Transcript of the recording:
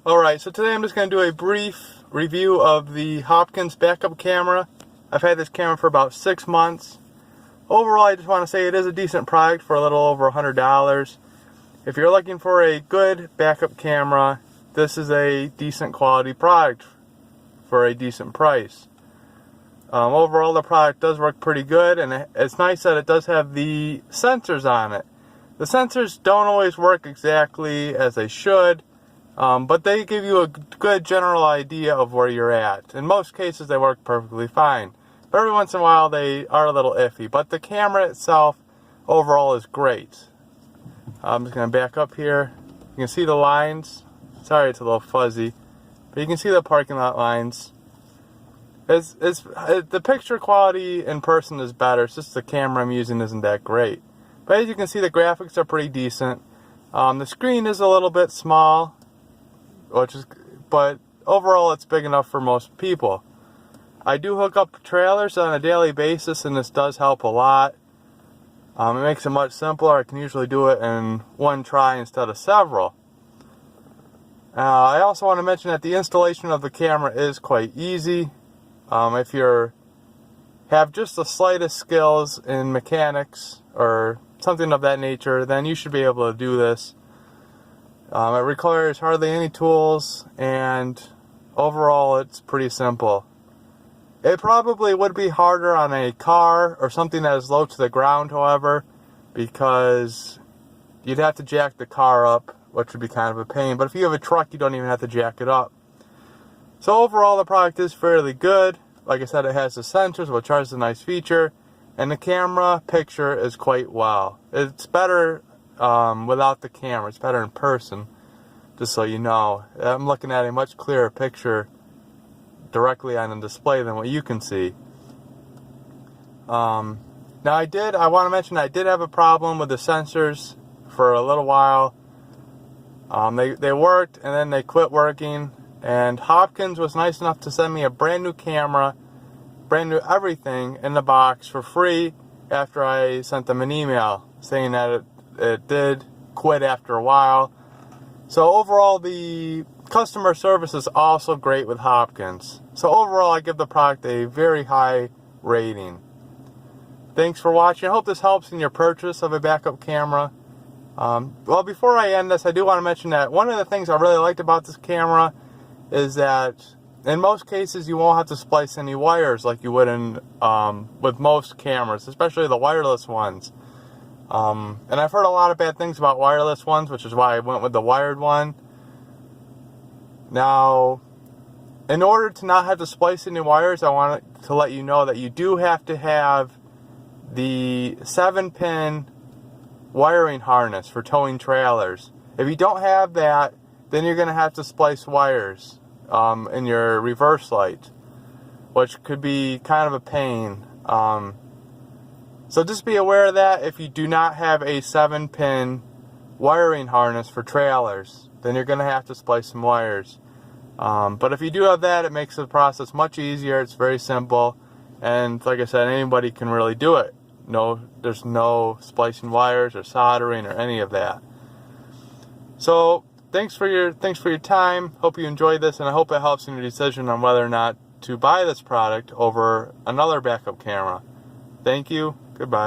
Alright, so today I'm just going to do a brief review of the Hopkins backup camera. I've had this camera for about 6 months. Overall, I just want to say it is a decent product for a little over $100. If you're looking for a good backup camera, this is a decent quality product for a decent price. Overall, the product does work pretty good, and it's nice that it does have the sensors on it. The sensors don't always work exactly as they should, but they give you a good general idea of where you're at. In most cases, they work perfectly fine. But every once in a while, they are a little iffy. But the camera itself, overall, is great. I'm just going to back up here. You can see the lines. Sorry, it's a little fuzzy. But you can see the parking lot lines. The picture quality in person is better. It's just the camera I'm using isn't that great. But as you can see, the graphics are pretty decent. The screen is a little bit small, but overall it's big enough for most people. I do hook up trailers on a daily basis, and this does help a lot. It makes it much simpler. I can usually do it in one try instead of several. I also want to mention that the installation of the camera is quite easy. If you have just the slightest skills in mechanics or something of that nature, then you should be able to do this. It requires hardly any tools, and overall it's pretty simple. It probably would be harder on a car or something that is low to the ground, however, because you'd have to jack the car up, which would be kind of a pain. But if you have a truck, you don't even have to jack it up. So overall, the product is fairly good. Like I said, it has the sensors, which is a nice feature, and the camera picture is quite well. It's better without the camera. It's better in person, just so you know. I'm looking at a much clearer picture directly on the display than what you can see. Now I want to mention I did have a problem with the sensors for a little while. They worked, and then they quit working, and Hopkins was nice enough to send me a brand new camera, brand new everything in the box for free after I sent them an email saying that it did quit after a while. So overall, the customer service is also great with Hopkins. So overall, I give the product a very high rating. Thanks for watching. I hope this helps in your purchase of a backup camera. Well, before I end this, I do want to mention that one of the things I really liked about this camera is that in most cases you won't have to splice any wires like you would with most cameras, especially the wireless ones. And I've heard a lot of bad things about wireless ones, which is why I went with the wired one. Now, in order to not have to splice any wires, I want to let you know that you do have to have the 7-pin wiring harness for towing trailers. If you don't have that, then you're going to have to splice wires in your reverse light, which could be kind of a pain. So just be aware of that. If you do not have a 7-pin wiring harness for trailers, then you're going to have to splice some wires. But if you do have that, it makes the process much easier. It's very simple, and like I said, anybody can really do it. There's no splicing wires or soldering or any of that. So thanks for your time. Hope you enjoyed this, and I hope it helps in your decision on whether or not to buy this product over another backup camera. Thank you. Goodbye.